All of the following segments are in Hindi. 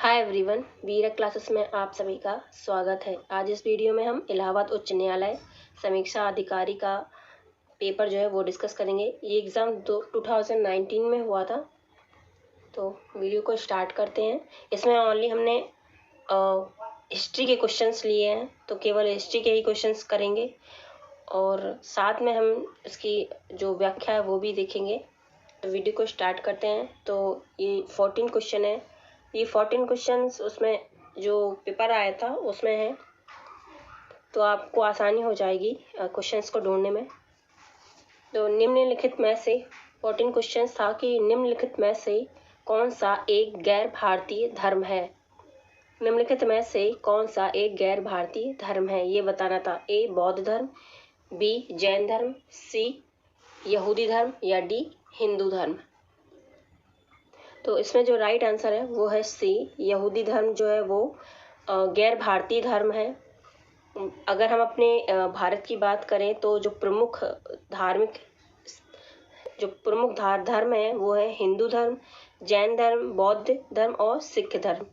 हाय एवरीवन, वीरा क्लासेस में आप सभी का स्वागत है। आज इस वीडियो में हम इलाहाबाद उच्च न्यायालय समीक्षा अधिकारी का पेपर जो है वो डिस्कस करेंगे। ये एग्ज़ाम 2019 में हुआ था। तो वीडियो को स्टार्ट करते हैं। इसमें ओनली हमने हिस्ट्री के क्वेश्चंस लिए हैं, तो केवल हिस्ट्री के ही क्वेश्चंस करेंगे और साथ में हम इसकी जो व्याख्या है वो भी देखेंगे। तो वीडियो को स्टार्ट करते हैं। तो ये 14 क्वेश्चन है। ये 14 क्वेश्चंस उसमें जो पेपर आया था उसमें है, तो आपको आसानी हो जाएगी क्वेश्चंस को ढूंढने में। तो निम्नलिखित में से 14 क्वेश्चंस था कि निम्नलिखित में से कौन सा एक गैर भारतीय धर्म है। निम्नलिखित में से कौन सा एक गैर भारतीय धर्म है ये बताना था। ए बौद्ध धर्म, बी जैन धर्म, सी यहूदी धर्म या डी हिंदू धर्म। तो इसमें जो राइट आंसर है वो है सी, यहूदी धर्म जो है वो गैर भारतीय धर्म है। अगर हम अपने भारत की बात करें तो जो प्रमुख धर्म है वो है हिंदू धर्म, जैन धर्म, बौद्ध धर्म और सिख धर्म।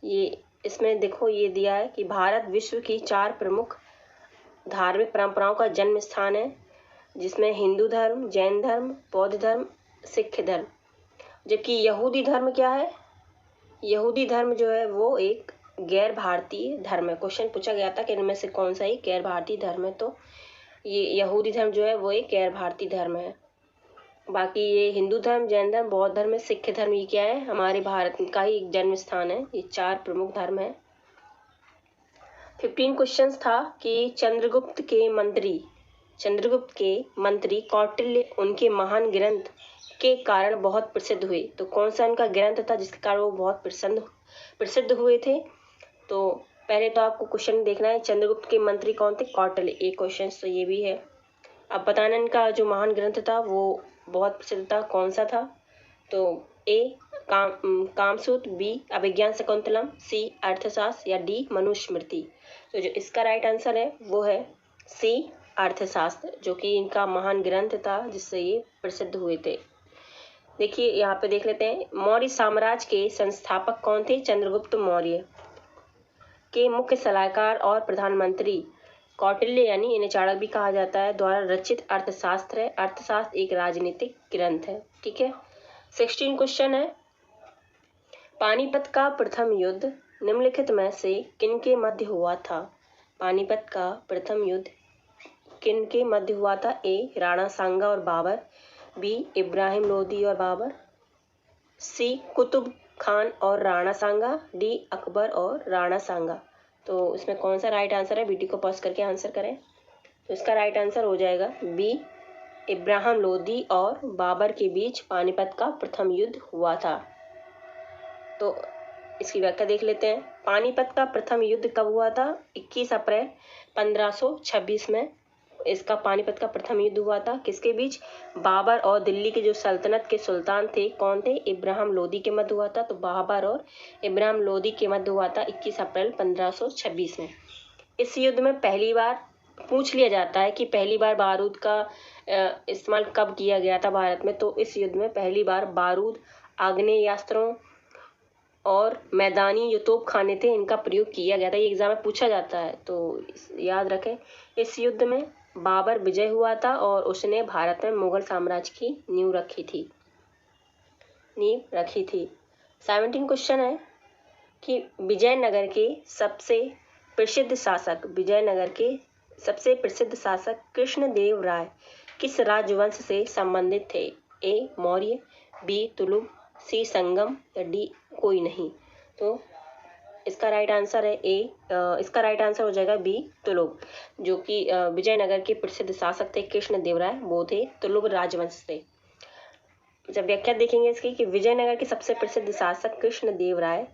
ये इसमें देखो ये दिया है कि भारत विश्व की 4 प्रमुख धार्मिक परंपराओं का जन्म स्थान है, जिसमें हिंदू धर्म, जैन धर्म, बौद्ध धर्म, सिख धर्म। जबकि यहूदी धर्म क्या है? यहूदी धर्म जो है वो एक गैर भारतीय धर्म है। क्वेश्चन पूछा गया था कि इनमें से कौन सा एक गैर भारतीय धर्म है, तो ये यहूदी धर्म जो है वो एक गैर भारतीय धर्म है। बाकी ये हिंदू धर्म, जैन धर्म, बौद्ध धर्म, सिख धर्म, ये क्या है? हमारे भारत का ही एक जन्म स्थान है। ये 4 प्रमुख धर्म है। 15 क्वेश्चन था कि चंद्रगुप्त के मंत्री कौटिल्य उनके महान ग्रंथ के कारण बहुत प्रसिद्ध हुए। तो कौन सा उनका ग्रंथ था जिसके कारण वो बहुत प्रसिद्ध हुए थे? तो पहले तो आपको क्वेश्चन देखना है, चंद्रगुप्त के मंत्री कौन थे? कौटिल्य। एक क्वेश्चन तो ये भी है। अब बताना इनका जो महान ग्रंथ था वो बहुत प्रसिद्ध था, कौन सा था? तो ए कामसूत्र, बी अभिज्ञान शकुंतलम, सी अर्थशास्त्र या डी मनुस्मृति। तो जो इसका राइट आंसर है वो है सी अर्थशास्त्र, जो कि इनका महान ग्रंथ था जिससे ये प्रसिद्ध हुए थे। देखिए यहाँ पे देख लेते हैं, मौर्य साम्राज्य के संस्थापक कौन थे? चंद्रगुप्त मौर्य के मुख्य सलाहकार और प्रधानमंत्री कौटिल्य, यानी इन्हें चाणक्य भी कहा जाता है, द्वारा रचित अर्थशास्त्र है। अर्थशास्त्र एक राजनीतिक ग्रंथ है। ठीक है। 16 क्वेश्चन है, पानीपत का प्रथम युद्ध निम्नलिखित में से किनके मध्य हुआ था? पानीपत का प्रथम युद्ध किनके मध्य हुआ था? ए राणा सांगा और बाबर, बी इब्राहिम लोदी और बाबर, सी कुतुब खान और राणा सांगा, डी अकबर और राणा सांगा। तो इसमें कौन सा राइट आंसर है? वीडियो को पॉज करके आंसर करें। तो इसका राइट आंसर हो जाएगा बी, इब्राहिम लोदी और बाबर के बीच पानीपत का प्रथम युद्ध हुआ था। तो इसकी व्याख्या देख लेते हैं। पानीपत का प्रथम युद्ध कब हुआ था? 21 अप्रैल 1526 में इसका पानीपत का प्रथम युद्ध हुआ था। किसके बीच? बाबर और दिल्ली के जो सल्तनत के सुल्तान थे, कौन थे? इब्राहिम लोदी के मध्य हुआ था। तो बाबर और इब्राहिम लोदी के मध्य हुआ था 21 अप्रैल 1526 में। इस युद्ध में पहली बार पूछ लिया जाता है कि पहली बार बारूद का इस्तेमाल कब किया गया था भारत में? तो इस युद्ध में पहली बार बारूद, आग्नेयास्त्रों और मैदानी जो तोपखाने थे इनका प्रयोग किया गया था। ये एग्जाम में पूछा जाता है, तो याद रखें। इस युद्ध में बाबर विजय हुआ था और उसने भारत में मुगल साम्राज्य की नींव रखी थी। 17 क्वेश्चन है कि विजयनगर के सबसे प्रसिद्ध शासक कृष्णदेव राय किस राजवंश से संबंधित थे? ए मौर्य, बी तुलुक, सी संगम या डी कोई नहीं। तो इसका राइट आंसर है ए, इसका राइट आंसर हो जाएगा बी तुलुक, जो कि विजयनगर के प्रसिद्ध शासक थे कृष्णदेव राय, वो थे तुलुक राजवंश से। जब व्याख्या देखेंगे इसकी कि विजयनगर के सबसे प्रसिद्ध शासक कृष्णदेव राय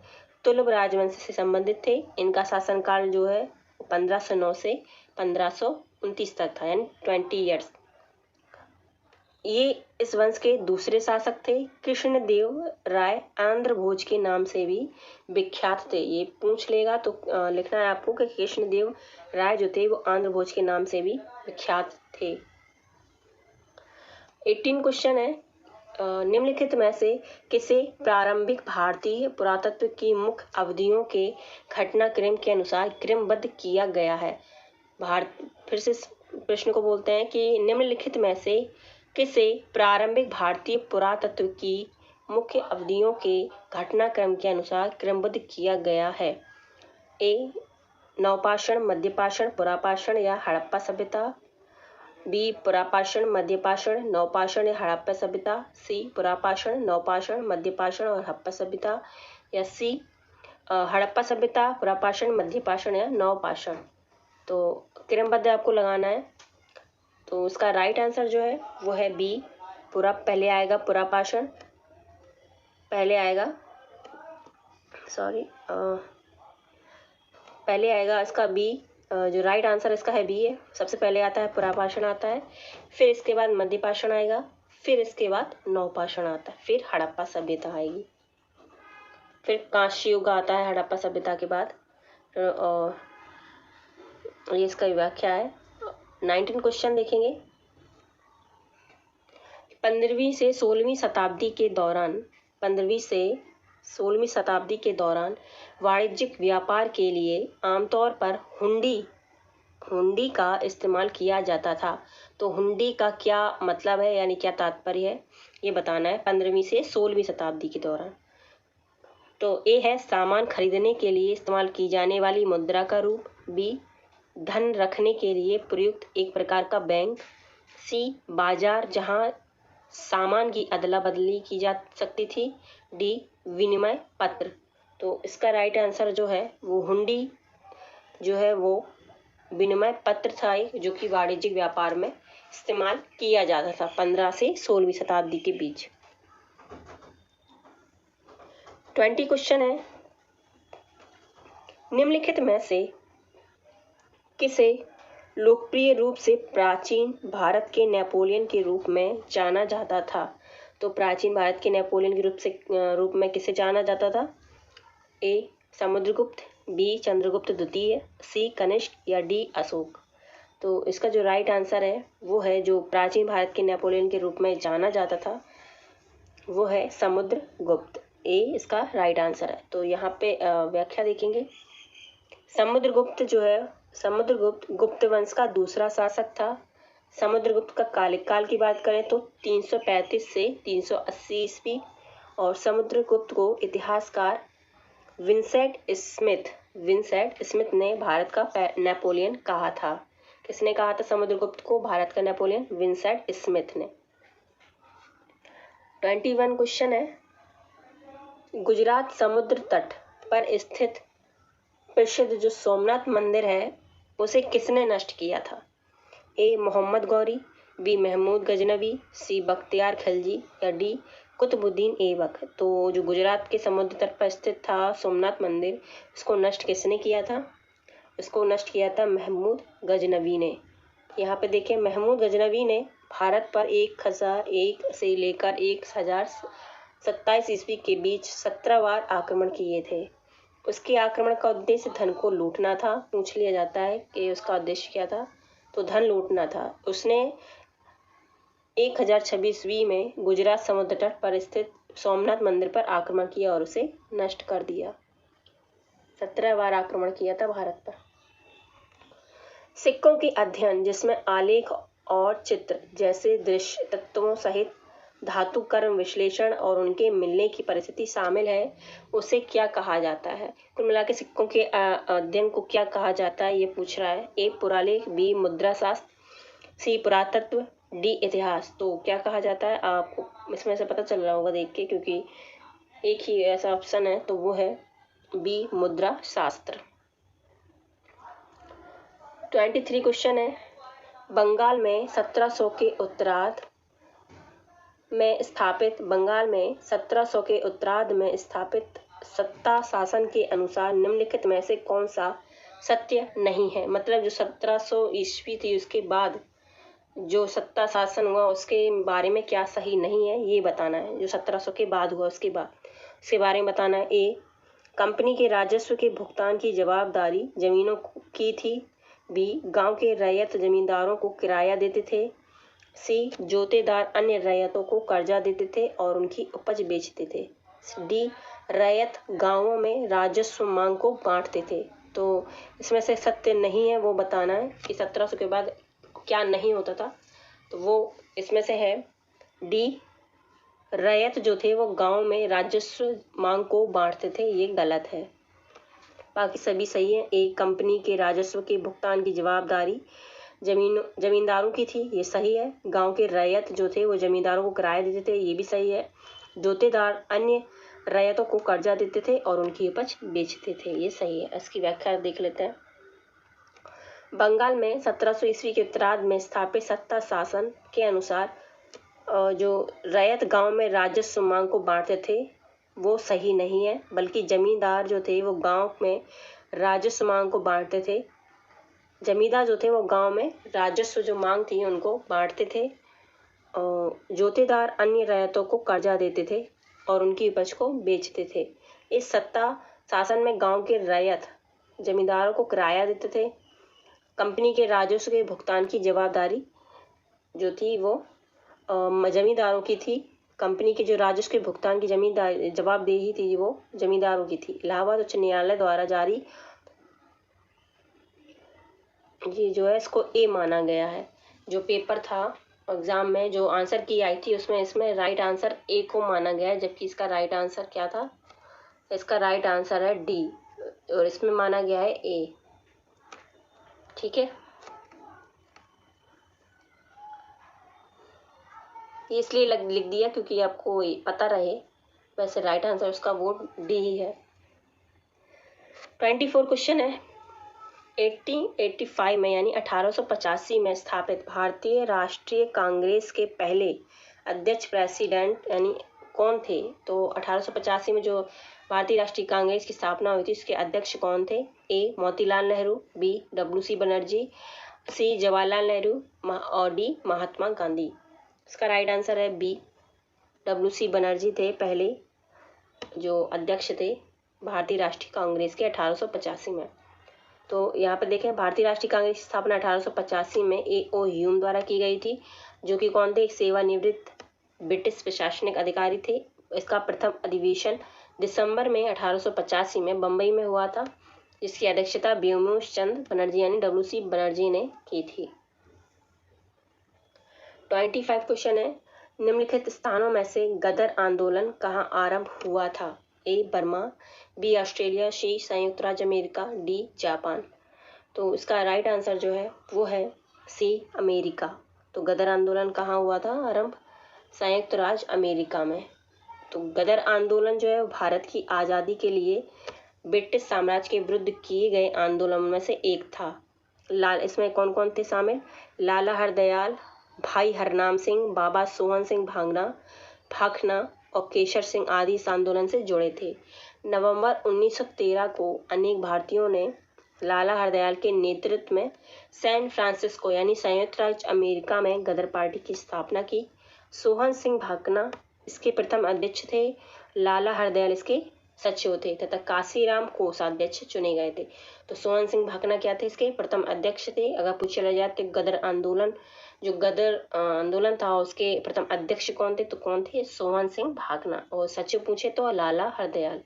तुलुक राजवंश से संबंधित थे। इनका शासनकाल जो है 1509 से 1529 तक था, यानी 20 ईयर्स। ये इस वंश के दूसरे शासक थे। कृष्णदेव राय आंध्र भोज के नाम से भी विख्यात थे। ये पूछ लेगा तो लिखना है आपको कि कृष्णदेव राय जो थे वो आंध्र भोज के नाम से भी विख्यात थे। 18 क्वेश्चन है, निम्नलिखित में से किसे प्रारंभिक भारतीय पुरातत्व की मुख्य अवधियों के घटनाक्रम के अनुसार क्रमबद्ध किया गया है? फिर से प्रश्न को बोलते हैं कि निम्नलिखित में से किसे प्रारंभिक भारतीय पुरातत्व की मुख्य अवधियों के घटनाक्रम के अनुसार क्रमबद्ध किया गया है? ए. नवपाषाण, मध्यपाषाण, पुरापाषाण या हड़प्पा सभ्यता। बी. पुरापाषाण, मध्यपाषाण, नवपाषाण या हड़प्पा सभ्यता। सी. पुरापाषाण, नवपाषाण, मध्यपाषाण और हड़प्पा सभ्यता। या सी. हड़प्पा सभ्यता, पुरापाषाण, मध्यपाषाण या नवपाषाण। तो क्रमबद्ध आपको लगाना है। तो उसका राइट आंसर जो है वो है बी, पहले आएगा पुरापाषाण, पहले आएगा इसका बी। जो राइट आंसर इसका है बी है। सबसे पहले आता है पुरापाषाण आता है, फिर इसके बाद मध्यपाषाण आएगा, फिर इसके बाद नवपाषाण आता है, फिर हड़प्पा सभ्यता आएगी, फिर कांस्य युग आता है हड़प्पा सभ्यता के बाद। ये इसका व्याख्या है। 19 क्वेश्चन देखेंगे। 15वीं से 16वीं शताब्दी के दौरान वाणिज्यिक व्यापार के लिए आमतौर पर हुंडी का इस्तेमाल किया जाता था। तो हुंडी का क्या मतलब है, यानी क्या तात्पर्य है, ये बताना है। 15वीं से 16वीं शताब्दी के दौरान। तो ए है सामान खरीदने के लिए इस्तेमाल की जाने वाली मुद्रा का रूप। बी. धन रखने के लिए प्रयुक्त एक प्रकार का बैंक। सी. बाजार जहां सामान की अदला बदली की जा सकती थी। डी. विनिमय पत्र। तो इसका राइट आंसर जो है वो हुंडी जो है वो विनिमय पत्र था, जो कि वाणिज्यिक व्यापार में इस्तेमाल किया जाता था 15 से 16वीं शताब्दी के बीच। 20 क्वेश्चन है। निम्नलिखित में से किसे लोकप्रिय रूप से प्राचीन भारत के नेपोलियन के रूप में जाना जाता था? तो प्राचीन भारत के नेपोलियन के रूप में किसे जाना जाता था? ए. समुद्रगुप्त, बी. चंद्रगुप्त द्वितीय, सी. कनिष्क या डी. अशोक। तो इसका जो राइट आंसर है वो है, जो प्राचीन भारत के नेपोलियन के रूप में जाना जाता था वो है समुद्रगुप्त। ए इसका राइट आंसर है। तो यहाँ पे व्याख्या देखेंगे। समुद्रगुप्त गुप्त वंश का दूसरा शासक था। समुद्रगुप्त का काल की बात करें तो 335 से 380 ईस्वी। और समुद्रगुप्त को इतिहासकार विंसेंट स्मिथ ने भारत का नेपोलियन कहा था। किसने कहा था समुद्रगुप्त को भारत का नेपोलियन? विंसेंट स्मिथ ने। 21 क्वेश्चन है। गुजरात समुद्र तट पर स्थित प्रसिद्ध जो सोमनाथ मंदिर है उसे किसने नष्ट किया था? ए. मोहम्मद गौरी, बी. महमूद गजनवी, सी. बख्तियार खिलजी या डी. कुतुबुद्दीन ऐबक। तो जो गुजरात के समुद्र तट पर स्थित था सोमनाथ मंदिर, इसको नष्ट किसने किया था? इसको नष्ट किया था महमूद गजनवी ने। यहाँ पे देखिए, महमूद गजनवी ने भारत पर 1001 से लेकर 1027 ईस्वी के बीच 17 बार आक्रमण किए थे। उसके आक्रमण का उद्देश्य धन को लूटना था। पूछ लिया जाता है कि उसका उद्देश्य क्या था, तो धन लूटना था। उसने 1026 ईस्वी में गुजरात समुद्र तट पर स्थित सोमनाथ मंदिर पर आक्रमण किया और उसे नष्ट कर दिया। 17 बार आक्रमण किया था भारत पर। सिक्कों के अध्ययन जिसमें आलेख और चित्र जैसे दृश्य तत्वों सहित धातु कर्म विश्लेषण और उनके मिलने की परिस्थिति शामिल है, उसे क्या कहा जाता है? कुल मिला के सिक्कों के अध्ययन को क्या कहा जाता है, ये पूछ रहा है। ए. पुरालेख, बी. मुद्रा शास्त्र, सी. पुरातत्व, डी. इतिहास। तो क्या कहा जाता है आपको इसमें से पता चल रहा होगा देख के, क्योंकि एक ही ऐसा ऑप्शन है, तो वो है बी. मुद्रा शास्त्र। 23 क्वेश्चन है। बंगाल में 1700 के उत्तरार्ध में स्थापित सत्ता शासन के अनुसार निम्नलिखित में से कौन सा सत्य नहीं है? मतलब जो 1700 ईस्वी थी उसके बाद जो सत्ता शासन हुआ उसके बारे में क्या सही नहीं है, ये बताना है। जो 1700 के बाद हुआ उसके बारे में बताना है। ए. कंपनी के राजस्व के भुगतान की जवाबदारी जमीनों की थी। बी. गांव के रैयत जमींदारों को किराया देते थे। सी जोतेदार अन्य रैयतों को कर्जा देते थे और उनकी उपज बेचते थे। डी रैयत गांवों में राजस्व मांग को बांटते थे। तो इसमें से सत्य नहीं है वो बताना है कि 1700 के बाद क्या नहीं होता था। तो वो इसमें से है डी रैयत जो थे वो गांव में राजस्व मांग को बांटते थे, ये गलत है। बाकी सभी सही है। एक कंपनी के राजस्व के भुगतान की जवाबदारी जमींदारों की थी, ये सही है। गांव के रैयत जो थे वो जमींदारों को किराया देते थे, ये भी सही है। जोतेदार अन्य रैयतों को कर्जा देते थे और उनकी उपज बेचते थे, ये सही है। इसकी व्याख्या देख लेते हैं। बंगाल में 1700 ईस्वी के उत्तरार्ध में स्थापित सत्ता शासन के अनुसार जो रैयत गांव में राजस्व मांग को बांटते थे वो सही नहीं है, बल्कि जमींदार जो थे वो गांव में राजस्व मांग को बांटते थे। जमींदार जो थे वो गांव में राजस्व जो मांग थी उनको बांटते थे। जोतेदार अन्य रैयतों को कर्जा देते थे और उनकी उपज को बेचते थे। इस सत्ता शासन में गांव के रैयत जमींदारों को किराया देते थे। कंपनी के राजस्व के भुगतान की जवाबदारी जो थी वो जमींदारों की थी। कंपनी के जो राजस्व के भुगतान की जवाबदेही थी वो जमींदारों की थी। इलाहाबाद उच्च न्यायालय द्वारा जारी ये जो है इसको ए माना गया है। जो पेपर था एग्जाम में जो आंसर की आई थी उसमें इसमें राइट आंसर ए को माना गया है, जबकि इसका राइट आंसर क्या था? इसका राइट आंसर है डी और इसमें माना गया है ए। ठीक है, ये इसलिए लिख दिया क्योंकि आपको पता रहे। वैसे राइट आंसर उसका वो डी ही है। 24 क्वेश्चन है। 1885 में यानी 1885 में स्थापित भारतीय राष्ट्रीय कांग्रेस के पहले अध्यक्ष प्रेसिडेंट यानी कौन थे? तो 1885 में जो भारतीय राष्ट्रीय कांग्रेस की स्थापना हुई थी उसके अध्यक्ष कौन थे? ए मोतीलाल नेहरू, बी डब्ल्यू.सी. बनर्जी, सी जवाहरलाल नेहरू और डी महात्मा गांधी। इसका राइट आंसर है बी डब्ल्यू.सी. बनर्जी थे पहले जो अध्यक्ष थे भारतीय राष्ट्रीय कांग्रेस के 1885 में। तो यहाँ पे देखें भारतीय राष्ट्रीय कांग्रेस की स्थापना 1885 में ए.ओ. ह्यूम द्वारा की गई थी, जो कि कौन थे? एक सेवानिवृत्त ब्रिटिश प्रशासनिक अधिकारी थे। इसका प्रथम अधिवेशन दिसंबर में 1885 में बम्बई में हुआ था, जिसकी अध्यक्षता ब्योमकेश चंद्र बनर्जी यानी डब्ल्यू.सी. बनर्जी ने की थी। 25 क्वेश्चन है। निम्नलिखित स्थानों में से गदर आंदोलन कहाँ आरंभ हुआ था? ए बर्मा, बी ऑस्ट्रेलिया, सी संयुक्त राज्य अमेरिका, डी जापान। तो इसका राइट आंसर जो है वो है सी अमेरिका। तो गदर आंदोलन कहाँ हुआ था आरंभ? संयुक्त राज्य अमेरिका में। तो गदर आंदोलन जो है भारत की आज़ादी के लिए ब्रिटिश साम्राज्य के विरुद्ध किए गए आंदोलन में से एक था। इसमें कौन कौन थे शामिल? लाला हरदयाल, भाई हरनाम सिंह, बाबा सोहन सिंह भाखना और केशर सिंह आदि इस आंदोलन से जुड़े थे। नवंबर 1913 को अनेक भारतीयों ने लाला हरदयाल के नेतृत्व में सैन फ्रांसिस्को यानी संयुक्त राज्य अमेरिका में गदर पार्टी की स्थापना की। सोहन सिंह भाखना इसके प्रथम अध्यक्ष थे। लाला हरदयाल इसके सचिव थे तथा काशीराम कोषाध्यक्ष चुने गए थे। तो सोहन सिंह भाखना क्या थे? इसके प्रथम अध्यक्ष थे। अगर पूछा जाए तो गदर आंदोलन था उसके प्रथम अध्यक्ष कौन थे? तो कौन थे? सोहन सिंह भाखना। और सचिव पूछे तो लाला हरदयाल।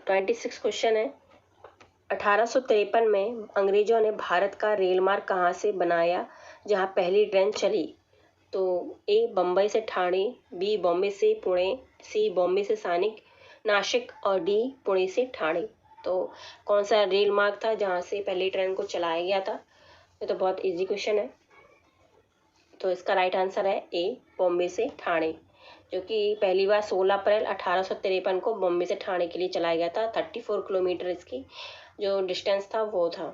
26 क्वेश्चन है। 1853 में अंग्रेजों ने भारत का रेल मार्ग कहाँ से बनाया जहाँ पहली ट्रेन चली? तो ए बम्बई से ठाणे, बी बॉम्बे से पुणे, सी बॉम्बे से नासिक और डी पुणे से ठाणे। तो कौन सा रेल मार्ग था जहाँ से पहली ट्रेन को चलाया गया था? ये तो बहुत इजी क्वेश्चन है। तो इसका राइट आंसर है ए बॉम्बे से ठाणे, जो कि पहली बार 16 अप्रैल 1853 को बॉम्बे से ठाणे के लिए चलाया गया था। 34 किलोमीटर इसकी जो डिस्टेंस था वो था।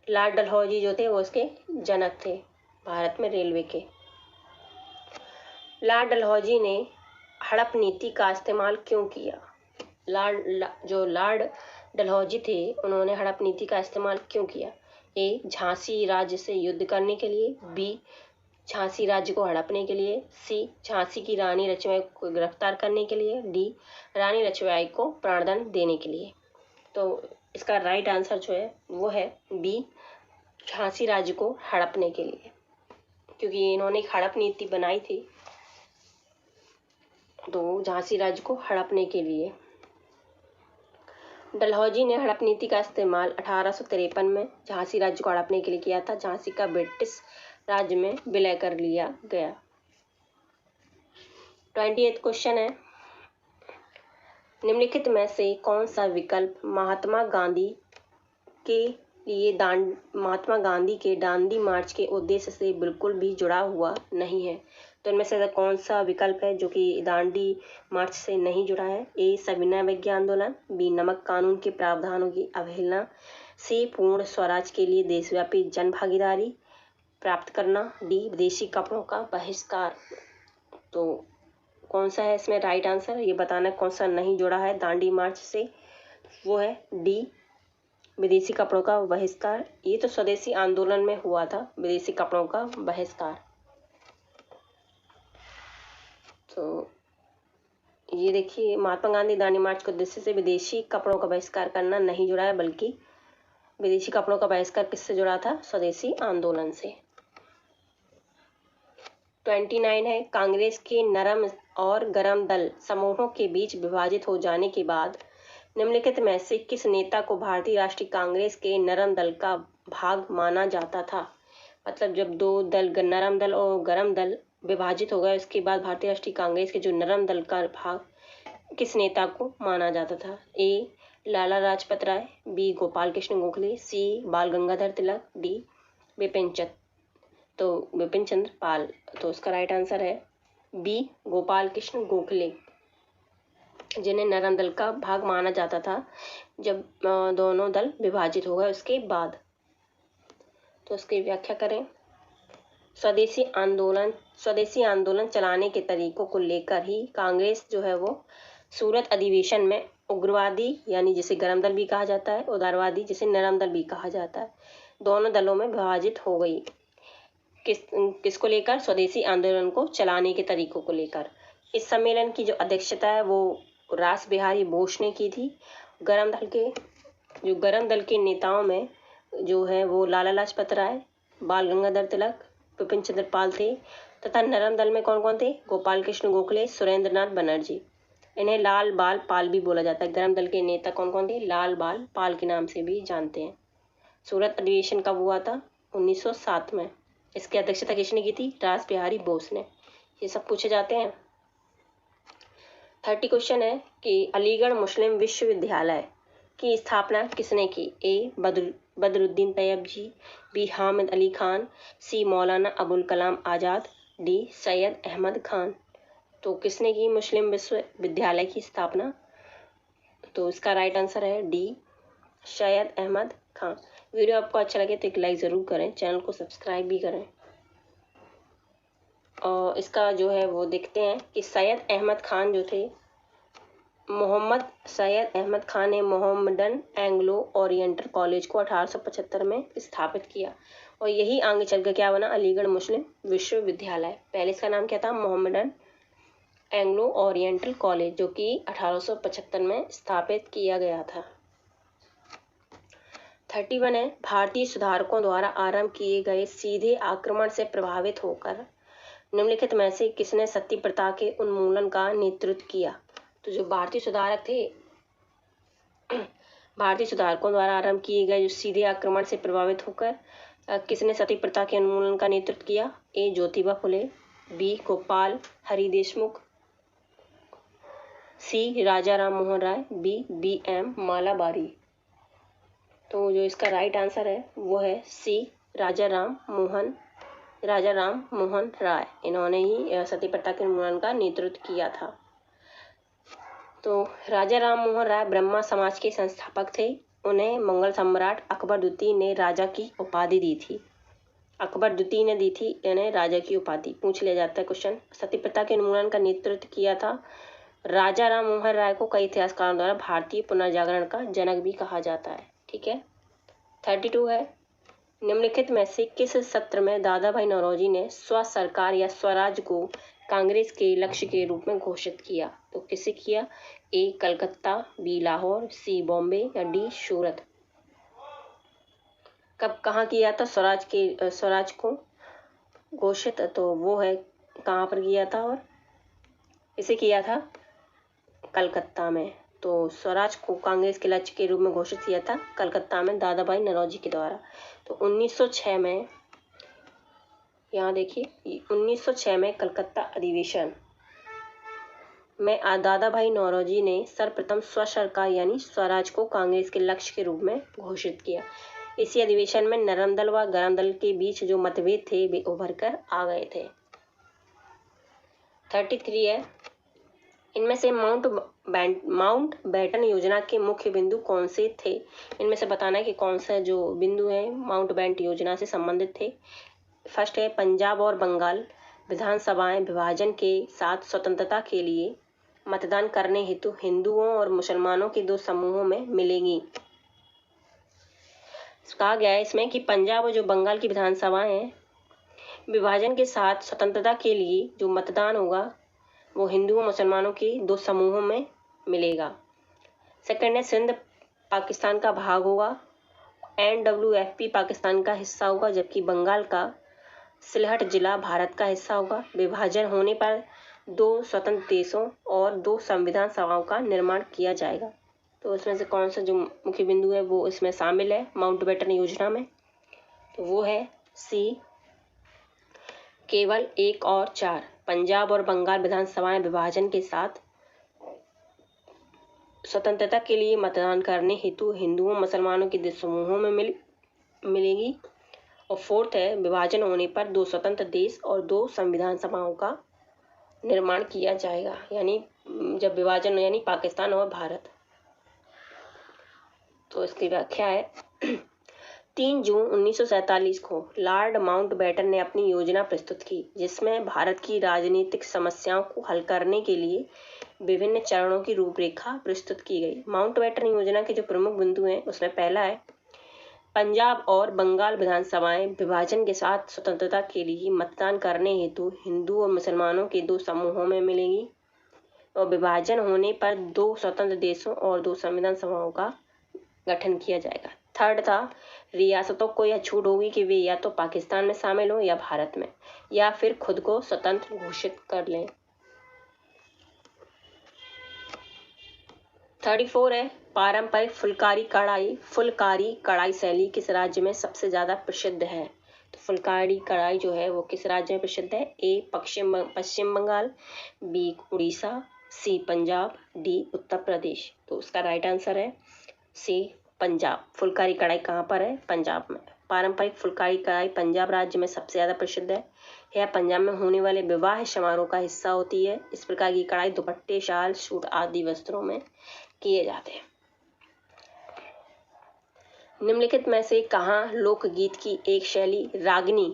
लॉर्ड डलहौजी जो थे वो इसके जनक थे भारत में रेलवे के। लॉर्ड डलहौजी ने हड़प नीति का इस्तेमाल क्यों किया? लॉर्ड डलहौजी थे उन्होंने हड़प नीति का इस्तेमाल क्यों किया? ए झांसी राज्य से युद्ध करने के लिए, बी झांसी राज्य को हड़पने के लिए, सी झांसी की रानी लक्ष्मीबाई को गिरफ्तार करने के लिए, डी रानी लक्ष्मीबाई को प्राणदंड देने के लिए। तो इसका राइट आंसर जो है वो है बी झांसी राज्य को हड़पने के लिए, क्योंकि इन्होंने एक हड़प नीति बनाई थी, तो झांसी राज्य को हड़पने के लिए डलहौजी ने हड़प नीति का इस्तेमाल 1853 में झांसी राज्य को हड़पने के लिए किया था। झांसी का ब्रिटिश राज्य में विलय कर लिया गया। 28 क्वेश्चन है, निम्नलिखित में से कौन सा विकल्प महात्मा गांधी के दांडी मार्च के उद्देश्य से बिल्कुल भी जुड़ा हुआ नहीं है? तो इनमें से कौन सा विकल्प है जो कि दांडी मार्च से नहीं जुड़ा है? ए सविनय अवज्ञा आंदोलन, बी नमक कानून के प्रावधानों की अवहेलना, सी पूर्ण स्वराज के लिए देशव्यापी जन भागीदारी प्राप्त करना, डी विदेशी कपड़ों का बहिष्कार। तो कौन सा है इसमें राइट आंसर, ये बताना कौन सा नहीं जुड़ा है दांडी मार्च से? वो है डी विदेशी कपड़ों का बहिष्कार। ये तो स्वदेशी आंदोलन में हुआ था, विदेशी कपड़ों का बहिष्कार। तो ये देखिए, महात्मा गांधी दांडी मार्च के उद्देश्य से विदेशी कपड़ों का बहिष्कार करना नहीं जुड़ा है, बल्कि विदेशी कपड़ों का बहिष्कार किससे जुड़ा था? स्वदेशी आंदोलन से। 29 है, कांग्रेस के नरम और गरम दल समूहों के बीच विभाजित हो जाने के बाद निम्नलिखित में से किस नेता को भारतीय राष्ट्रीय कांग्रेस के नरम दल का भाग माना जाता था? मतलब जब दो दल, नरम दल और गरम दल विभाजित हो गए, उसके बाद भारतीय राष्ट्रीय कांग्रेस के जो नरम दल का भाग किस नेता को माना जाता था? ए लाला लाजपत राय, बी गोपाल कृष्ण गोखले, सी बाल गंगाधर तिलक, डी विपिन चंद्र पाल। तो उसका राइट आंसर है बी गोपाल कृष्ण गोखले, जिन्हें नरम दल का भाग माना जाता था जब दोनों दल विभाजित हो गए उसके बाद। तो उसकी व्याख्या करें। स्वदेशी आंदोलन चलाने के तरीकों को लेकर ही कांग्रेस जो है वो सूरत अधिवेशन में उग्रवादी, यानी जिसे गरम दल भी कहा जाता है, उदारवादी जिसे नरम दल भी कहा जाता है, दोनों दलों में विभाजित हो गई। किसको लेकर? स्वदेशी आंदोलन को चलाने के तरीकों को लेकर। इस सम्मेलन की जो अध्यक्षता है वो रास बिहारी बोस ने की थी। गरम दल के नेताओं में जो है वो लाला लाजपत राय, बाल गंगाधर तिलक, विपिन चंद्र पाल थे, तथा नरम दल में कौन कौन थे? गोपाल कृष्ण गोखले, सुरेंद्रनाथ बनर्जी। इन्हें लाल बाल पाल भी बोला जाता है। गरम दल के नेता कौन कौन थे? लाल बाल पाल के नाम से भी जानते हैं। सूरत अधिवेशन कब हुआ था? 1907 में। इसकी अध्यक्षता किसने की थी? रास बिहारी बोस ने। ये सब पूछे जाते हैं। 30 क्वेश्चन है कि अलीगढ़ मुस्लिम विश्वविद्यालय की स्थापना किसने की? ए बदरुद्दीन तैयब जी, बी हामिद अली खान, सी मौलाना अबुल कलाम आज़ाद, डी सैयद अहमद खान। तो किसने की मुस्लिम विश्वविद्यालय की स्थापना? तो इसका राइट आंसर है डी सैयद अहमद खान। वीडियो आपको अच्छा लगे तो एक लाइक ज़रूर करें, चैनल को सब्सक्राइब भी करें। और इसका जो है वो देखते हैं कि सैयद अहमद खान जो थे, मोहम्मद सैयद अहमद खान ने मोहम्मदन एंग्लो ओरिएंटल कॉलेज को 1875 में स्थापित किया, और यही आगे चलकर क्या बना? अलीगढ़ मुस्लिम विश्वविद्यालय। पहले इसका नाम क्या था? मोहम्मदन एंग्लो ओरिएंटल कॉलेज, जो कि 1875 में स्थापित किया गया था। 31 है, भारतीय सुधारकों द्वारा आरंभ किए गए सीधे आक्रमण से प्रभावित होकर निम्नलिखित में से किसने सती प्रथा के उन्मूलन का नेतृत्व किया? तो जो भारतीय सुधारक थे, भारतीय सुधारकों द्वारा आरंभ किए गए जो सीधे आक्रमण से प्रभावित होकर किसने सती प्रथा के उन्मूलन का नेतृत्व किया? ए ज्योतिबा फुले, बी गोपाल हरि देशमुख, सी राजा राम मोहन राय, बी एम मालाबारी। तो जो इसका राइट आंसर है वो है सी राजा राम मोहन राय। इन्होंने ही सती प्रथा के उन्मूलन का नेतृत्व किया था। तो राजा राम मोहन राय ब्रह्मा समाज के संस्थापक थे। उन्हें मुगल सम्राट अकबर द्वितीय ने राजा की उपाधि दी थी। इन्हें राजा की उपाधि पूछ लिया जाता है क्वेश्चन। सती प्रथा के उन्मूलन का नेतृत्व किया था राजा राम मोहन राय को कई इतिहासकारों द्वारा भारतीय पुनर्जागरण का जनक भी कहा जाता है। ठीक है। 32 है, निम्नलिखित में से किस सत्र में दादा भाई नौरोजी ने स्व सरकार या स्वराज को कांग्रेस के लक्ष्य के रूप में घोषित किया? तो किसे किया? ए कलकत्ता, बी लाहौर, सी बॉम्बे या डी सूरत। कब कहाँ किया था स्वराज को घोषित, तो वो है कहाँ पर किया था, और इसे किया था कलकत्ता में। तो स्वराज को कांग्रेस के लक्ष्य के रूप में घोषित किया था कलकत्ता में दादा भाई नौरोजी के द्वारा। तो 1906 में, यहाँ देखिए 1906 में कलकत्ता अधिवेशन में दादा भाई नौरोजी ने सर्वप्रथम स्वसरकार यानी स्वराज को कांग्रेस के लक्ष्य के रूप में घोषित किया। इसी अधिवेशन में नरम दल व गरम दल के बीच जो मतभेद थे वे उभर कर आ गए थे। 33 है, इनमें से माउंट बैटन योजना के मुख्य बिंदु कौन से थे। इनमें से बताना है कि कौन सा जो बिंदु है माउंट बैटन योजना से संबंधित थे। फर्स्ट है, पंजाब और बंगाल विधानसभाएं विभाजन के साथ स्वतंत्रता के लिए मतदान करने हेतु हिंदुओं और मुसलमानों के दो समूहों में मिलेंगी। कहा गया है इसमें कि पंजाब और जो बंगाल की विधानसभाएं हैं विभाजन के साथ स्वतंत्रता के लिए जो मतदान होगा वो हिंदुओं मुसलमानों के दो समूहों में मिलेगा। सेकंड है, सिंध पाकिस्तान का भाग होगा, NWFP पाकिस्तान का हिस्सा होगा, जबकि बंगाल का सिलहट जिला भारत का हिस्सा होगा। विभाजन होने पर दो स्वतंत्र देशों और दो संविधान सभाओं का निर्माण किया जाएगा। तो इसमें से कौन सा जो मुख्य बिंदु है वो इसमें शामिल है माउंटबेटन योजना में, तो वो है सी, केवल 1 और 4। पंजाब और बंगाल विधानसभाएं विभाजन के साथ स्वतंत्रता के लिए मतदान करने हेतु हिंदुओं मुसलमानों के दो समूहों में मिलेगी। और फोर्थ है, विभाजन होने पर दो स्वतंत्र देश और दो संविधान सभाओं का निर्माण किया जाएगा, यानी जब विभाजन यानी पाकिस्तान और भारत। तो इसकी व्याख्या है 3 जून 1947 को लॉर्ड माउंटबेटन ने अपनी योजना प्रस्तुत की, जिसमें भारत की राजनीतिक समस्याओं को हल करने के लिए विभिन्न चरणों की रूपरेखा प्रस्तुत की गई। माउंटबेटन योजना के जो प्रमुख बिंदु हैं उसमें पहला है, पंजाब और बंगाल विधानसभाएं विभाजन के साथ स्वतंत्रता के लिए मतदान करने हेतु हिंदू और मुसलमानों के दो समूहों में मिलेंगी, और विभाजन होने पर दो स्वतंत्र देशों और दो संविधान सभाओं का गठन किया जाएगा। थर्ड था, रियासतों को यह छूट होगी कि वे या तो पाकिस्तान में शामिल हो या भारत में, या फिर खुद को स्वतंत्र घोषित कर लें। 34 है, पारंपरिक फुलकारी कढ़ाई शैली किस राज्य में सबसे ज्यादा प्रसिद्ध है। तो फुलकारी कढ़ाई जो है वो किस राज्य में प्रसिद्ध है। ए पश्चिम बंगाल, बी उड़ीसा, सी पंजाब, डी उत्तर प्रदेश। तो उसका राइट आंसर है सी पंजाब। फुलकारी कढ़ाई कहाँ पर है, पंजाब में। पारंपरिक फुलकारी कढ़ाई पंजाब राज्य में सबसे ज्यादा प्रसिद्ध है। यह पंजाब में होने वाले विवाह समारोह का हिस्सा होती है। इस प्रकार की कढ़ाई दुपट्टे, शाल, सूट आदि वस्त्रों में किए जाते हैं। निम्नलिखित में से कहाँ लोकगीत की एक शैली रागनी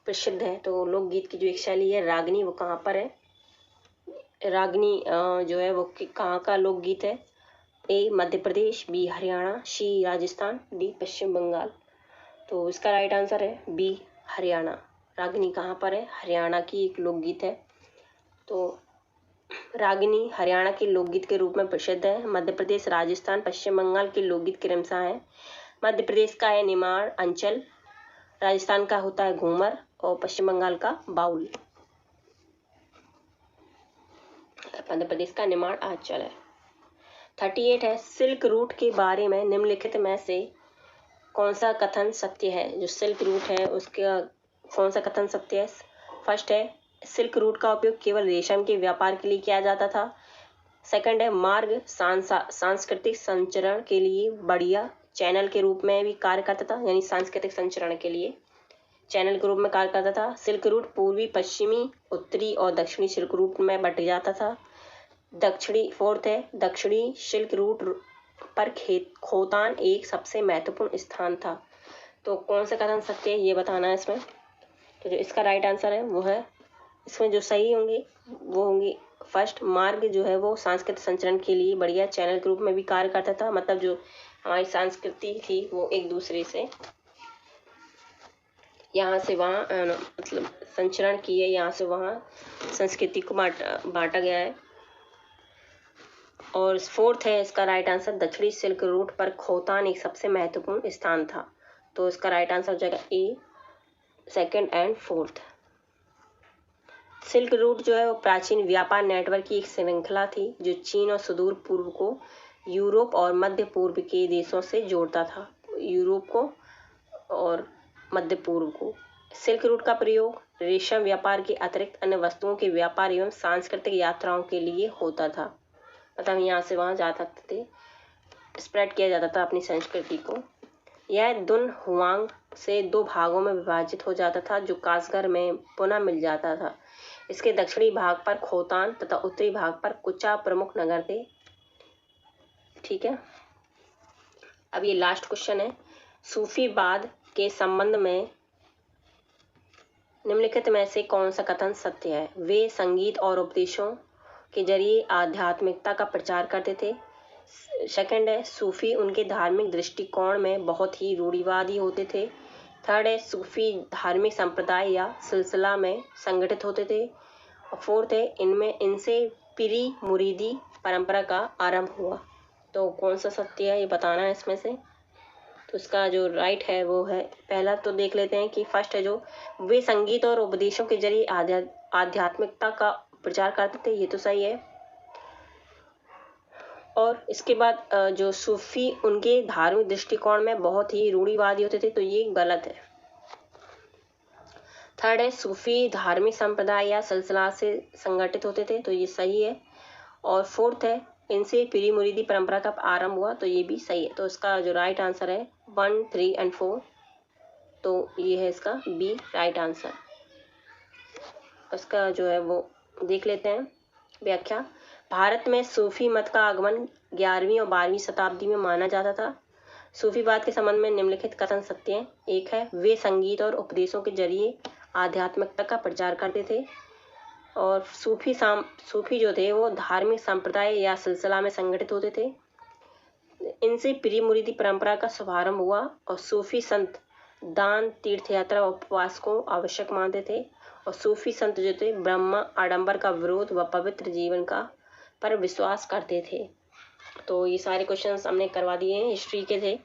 प्रसिद्ध है। तो लोकगीत की जो एक शैली है रागनी वो कहाँ पर है। रागनी जो है वो कहाँ का लोकगीत है। ए मध्य प्रदेश, बी हरियाणा, सी राजस्थान, डी पश्चिम बंगाल। तो इसका राइट आंसर है बी हरियाणा। रागनी कहाँ पर है, हरियाणा की एक लोकगीत है। तो रागिनी हरियाणा के लोकगीत के रूप में प्रसिद्ध है। मध्य प्रदेश, राजस्थान, पश्चिम बंगाल के लोकगीत क्रमशः है। मध्य प्रदेश का है निमाड़ अंचल, राजस्थान का होता है घूमर, और पश्चिम बंगाल का बाउल। मध्य प्रदेश का निमाड़ अंचल है। 38 है, सिल्क रूट के बारे में निम्नलिखित में से कौन सा कथन सत्य है। जो सिल्क रूट है उसका कौन सा कथन सत्य है। फर्स्ट है, सिल्क रूट का उपयोग केवल रेशम के व्यापार के लिए किया जाता था। सेकंड है, मार्ग सांस्कृतिक संचरण के लिए बढ़िया चैनल के रूप में भी कार्य करता था, यानी सांस्कृतिक संचरण के लिए चैनल के रूप में कार्य करता था। सिल्क रूट पूर्वी, पश्चिमी, उत्तरी और दक्षिणी सिल्क रूट में बंट जाता था। फोर्थ है, दक्षिणी सिल्क रूट पर खोतान एक सबसे महत्वपूर्ण स्थान था। तो कौन सा कथन सत्य है ये बताना है इसमें। तो जो इसका राइट आंसर है वो है, इसमें जो सही होंगे वो होंगे फर्स्ट, मार्ग जो है वो सांस्कृतिक संचरण के लिए बढ़िया चैनल के रूप में भी कार्य करता था। मतलब जो हमारी संस्कृति थी वो एक दूसरे से यहाँ से वहाँ मतलब संचरण की है, यहाँ से वहाँ संस्कृति को बांटा गया है। और फोर्थ है इसका राइट आंसर, दक्षिणी सिल्क रूट पर खोतान एक सबसे महत्वपूर्ण स्थान था। तो इसका राइट आंसर हो जाएगा A, second and fourth. Silk route जो है वो प्राचीन व्यापार नेटवर्क की एक श्रृंखला थी जो चीन और सुदूर पूर्व को यूरोप और मध्य पूर्व के देशों से जोड़ता था। यूरोप को और मध्य पूर्व को। सिल्क रूट का प्रयोग रेशम व्यापार के अतिरिक्त अन्य वस्तुओं के व्यापार एवं सांस्कृतिक यात्राओं के लिए होता था। मतलब यहाँ से वहाँ जा सकते थे, स्प्रेड किया जाता था अपनी संस्कृति को। यह दुन हुआंग से 2 भागों में विभाजित हो जाता था जो कासगढ़ में पुनः मिल जाता था। इसके दक्षिणी भाग पर खोतान तथा उत्तरी भाग पर कुचा प्रमुख नगर थे। ठीक है, अब ये लास्ट क्वेश्चन है। सूफीवाद के संबंध में निम्नलिखित में से कौन सा कथन सत्य है? वे संगीत और उपदेशों के जरिए आध्यात्मिकता का प्रचार करते थे। सेकंड है, सूफी उनके धार्मिक दृष्टिकोण में बहुत ही रूढ़िवादी होते थे। थर्ड है, सूफी धार्मिक संप्रदाय या सिलसिला में संगठित होते थे। और फोर्थ है, इनसे पीरी मुरीदी परंपरा का आरंभ हुआ। तो कौन सा सत्य है ये बताना है इसमें से। तो इसका जो राइट है वो है पहला। तो देख लेते हैं कि फर्स्ट है जो वे संगीत और उपदेशों के जरिए आध्यात्मिकता का प्रचार करते थे, ये तो सही है। और इसके बाद जो सूफी उनके धार्मिक दृष्टिकोण में बहुत ही रूढ़िवादी होते थे, तो ये गलत है। थर्ड है, सूफी धार्मिक संप्रदाय या सिलसिला से संगठित होते थे, तो ये सही है। और फोर्थ है, इनसे पीरी मुरीदी परंपरा का आरंभ हुआ, तो ये भी सही है। तो इसका जो राइट आंसर है 1, 3 एंड 4, तो ये है इसका बी राइट आंसर। इसका जो है वो देख लेते हैं व्याख्या। भारत में सूफी मत का आगमन 11वीं और 12वीं शताब्दी में माना जाता था। सूफीवाद के संबंध में निम्नलिखित कथन सत्य हैं। एक है, वे संगीत और उपदेशों के जरिए आध्यात्मिकता का प्रचार करते थे। और सूफी जो थे वो धार्मिक संप्रदाय या सिलसिला में संगठित होते थे। इनसे पीरी मुरीदी परंपरा का शुभारंभ हुआ। और सूफी संत दान, तीर्थ यात्रा और उपवास को आवश्यक मानते थे। और सूफी संत जो थे ब्रह्म आडंबर का विरोध व पवित्र जीवन का पर विश्वास करते थे। तो ये सारे क्वेश्चंस हमने करवा दिए हैं, हिस्ट्री के थे।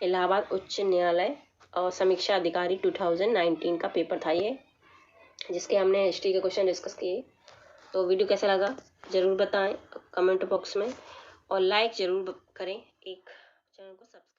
इलाहाबाद उच्च न्यायालय और समीक्षा अधिकारी 2019 का पेपर था ये, जिसके हमने हिस्ट्री के क्वेश्चन डिस्कस किए। तो वीडियो कैसा लगा ज़रूर बताएं कमेंट बॉक्स में, और लाइक ज़रूर करें, एक चैनल को सब्सक्राइब